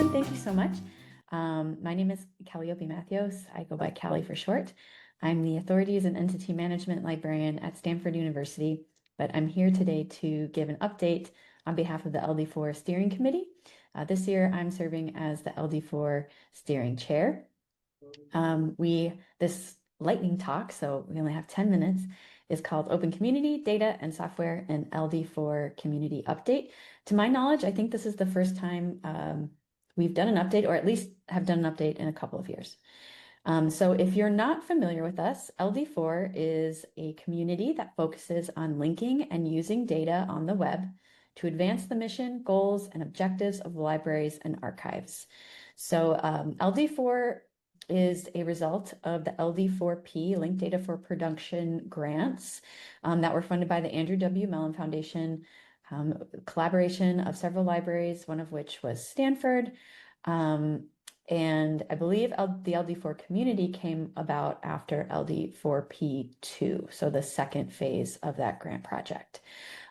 Welcome. Thank you so much. My name is Calliope Matthews. I go by Callie for short. I'm the Authorities and Entity Management Librarian at Stanford University, but I'm here today to give an update on behalf of the LD4 Steering Committee. This year, I'm serving as the LD4 Steering Chair. This lightning talk, so we only have 10 minutes, is called Open Community, Data and Software, and LD4 Community Update. To my knowledge, I think this is the first time we've done an update, or at least have done an update in a couple of years. So if you're not familiar with us, LD4 is a community that focuses on linking and using data on the web to advance the mission, goals, and objectives of libraries and archives. So LD4 is a result of the LD4P, Linked Data for Production grants that were funded by the Andrew W. Mellon Foundation, collaboration of several libraries, one of which was Stanford. And I believe the LD4 community came about after LD4P2, so the second phase of that grant project.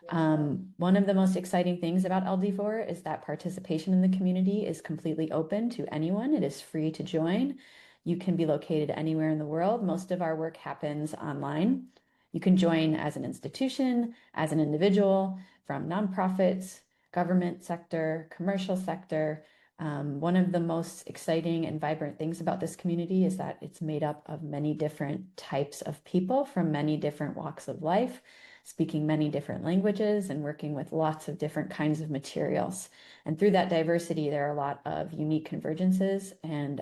One of the most exciting things about LD4 is that participation in the community is completely open to anyone. It is free to join. You can be located anywhere in the world. Most of our work happens online. You can join as an institution, as an individual, from nonprofits, government sector, commercial sector. One of the most exciting and vibrant things about this community is that it's made up of many different types of people from many different walks of life, speaking many different languages and working with lots of different kinds of materials. And through that diversity, there are a lot of unique convergences and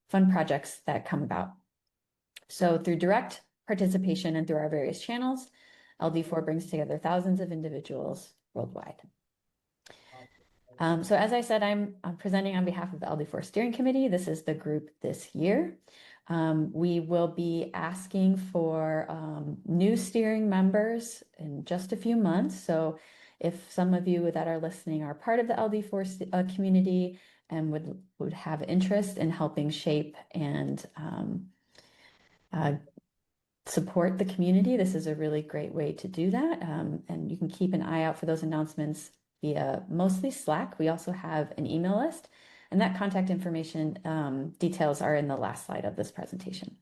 fun projects that come about. So through direct participation and through our various channels, LD4 brings together thousands of individuals worldwide. So as I said, I'm presenting on behalf of the LD4 Steering Committee. This is the group this year. We will be asking for new steering members in just a few months. So if some of you that are listening are part of the LD4 community and would have interest in helping shape and support the community, this is a really great way to do that. And you can keep an eye out for those announcements via mostly Slack. We also have an email list, and that contact information details are in the last slide of this presentation.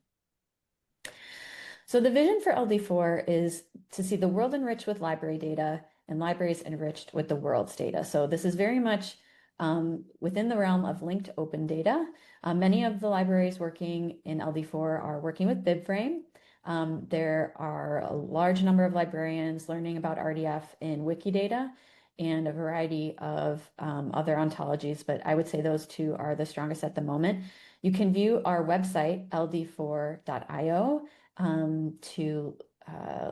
So the vision for LD4 is to see the world enriched with library data and libraries enriched with the world's data. So this is very much within the realm of linked open data. Many of the libraries working in LD4 are working with BibFrame. There are a large number of librarians learning about RDF in Wikidata and a variety of other ontologies, but I would say those two are the strongest at the moment. You can view our website, ld4.io, to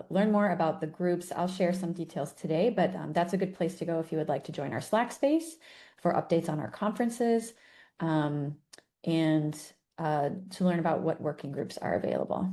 learn more about the groups. I'll share some details today, but that's a good place to go if you would like to join our Slack space for updates on our conferences and to learn about what working groups are available.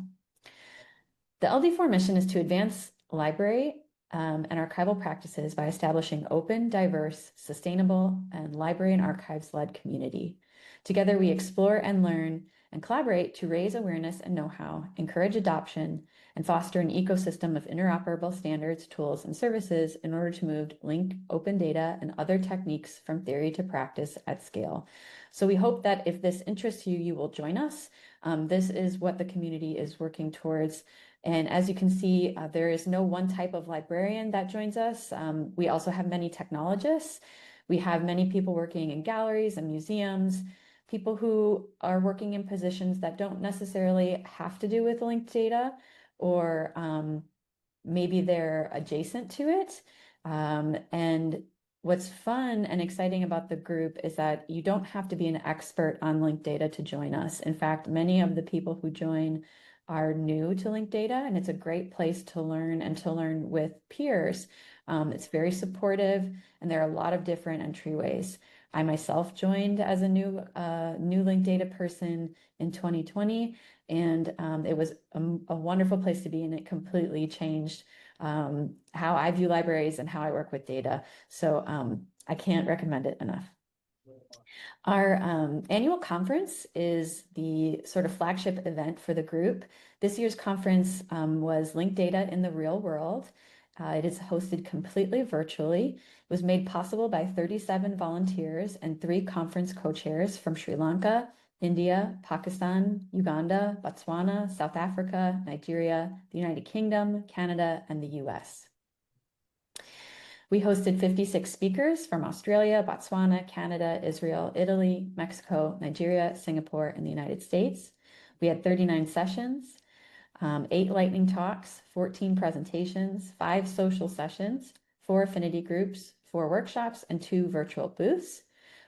The LD4 mission is to advance library and archival practices by establishing open, diverse, sustainable, and library and archives-led community. Together, we explore and learn and collaborate to raise awareness and know-how, encourage adoption, and foster an ecosystem of interoperable standards, tools, and services in order to move linked open data and other techniques from theory to practice at scale. So we hope that if this interests you, you will join us. This is what the community is working towards. And as you can see, there is no one type of librarian that joins us. We also have many technologists. We have many people working in galleries and museums, people who are working in positions that don't necessarily have to do with linked data, or maybe they're adjacent to it. And what's fun and exciting about the group is that you don't have to be an expert on linked data to join us. In fact, many of the people who join are new to linked data, and it's a great place to learn and to learn with peers. It's very supportive, and there are a lot of different entryways. I myself joined as a new linked data person in 2020, and it was a wonderful place to be, and it completely changed how I view libraries and how I work with data. So I can't recommend it enough. Our annual conference is the sort of flagship event for the group. This year's conference was Linked Data in the Real World. It is hosted completely virtually. It was made possible by 37 volunteers and 3 conference co-chairs from Sri Lanka, India, Pakistan, Uganda, Botswana, South Africa, Nigeria, the United Kingdom, Canada, and the US. We hosted 56 speakers from Australia, Botswana, Canada, Israel, Italy, Mexico, Nigeria, Singapore, and the United States. We had 39 sessions, 8 lightning talks, 14 presentations, 5 social sessions, 4 affinity groups, 4 workshops, and 2 virtual booths.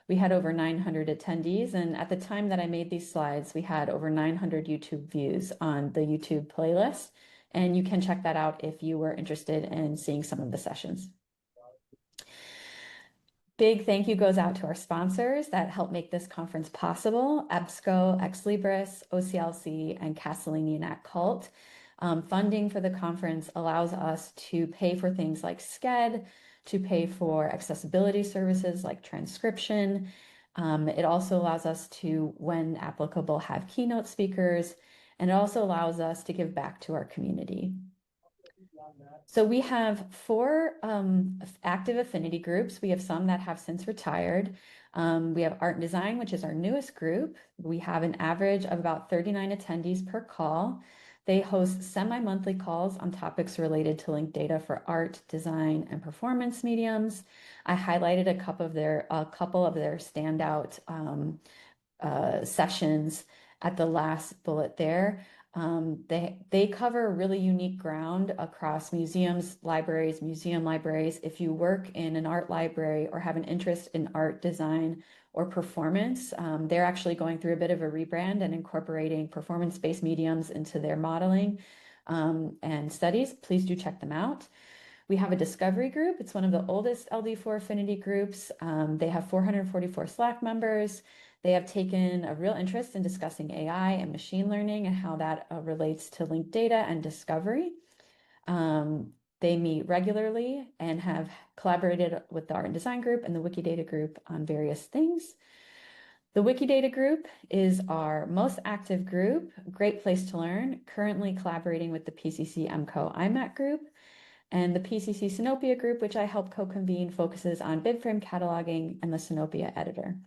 We had over 900 attendees, and at the time that I made these slides, we had over 900 YouTube views on the YouTube playlist, and you can check that out if you were interested in seeing some of the sessions. Big thank you goes out to our sponsors that help make this conference possible: EBSCO, Ex Libris, OCLC, and Castellini and Cult. Funding for the conference allows us to pay for things like SCED, to pay for accessibility services like transcription. It also allows us to, when applicable, have keynote speakers, and it also allows us to give back to our community. So we have 4 active affinity groups. We have some that have since retired. We have Art and Design, which is our newest group. We have an average of about 39 attendees per call. They host semi-monthly calls on topics related to linked data for art, design, and performance mediums. I highlighted a couple of their standout sessions at the last bullet there. They cover really unique ground across museums, libraries, museum libraries. If you work in an art library or have an interest in art, design, or performance, they're actually going through a bit of a rebrand and incorporating performance-based mediums into their modeling and studies. Please do check them out. We have a discovery group. It's one of the oldest LD4 affinity groups. They have 444 Slack members. They have taken a real interest in discussing AI and machine learning and how that relates to linked data and discovery. They meet regularly and have collaborated with the Art and Design group and the Wikidata group on various things. The Wikidata group is our most active group, great place to learn, currently collaborating with the PCC MCO IMAC group. And the PCC Sinopia group, which I help co-convene, focuses on BibFrame cataloging and the Sinopia editor.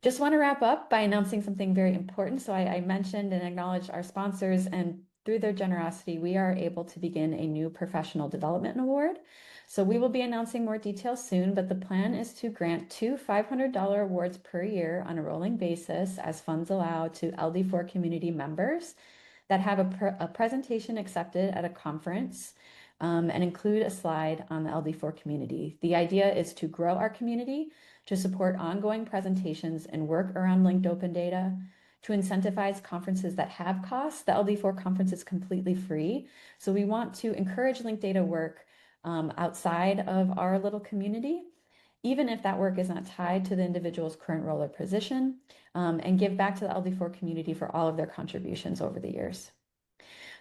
Just want to wrap up by announcing something very important. So I mentioned and acknowledged our sponsors, and through their generosity, we are able to begin a new professional development award. So we will be announcing more details soon, but the plan is to grant 2 $500 awards per year on a rolling basis as funds allow to LD4 community members that have a presentation accepted at a conference and include a slide on the LD4 community. The idea is to grow our community, to support ongoing presentations and work around linked open data, to incentivize conferences that have costs. The LD4 conference is completely free. So we want to encourage linked data work outside of our little community, even if that work is not tied to the individual's current role or position, and give back to the LD4 community for all of their contributions over the years.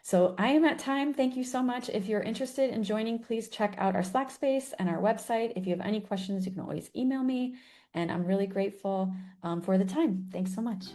So I am at time. Thank you so much. If you're interested in joining, please check out our Slack space and our website. If you have any questions, you can always email me, and I'm really grateful for the time. Thanks so much.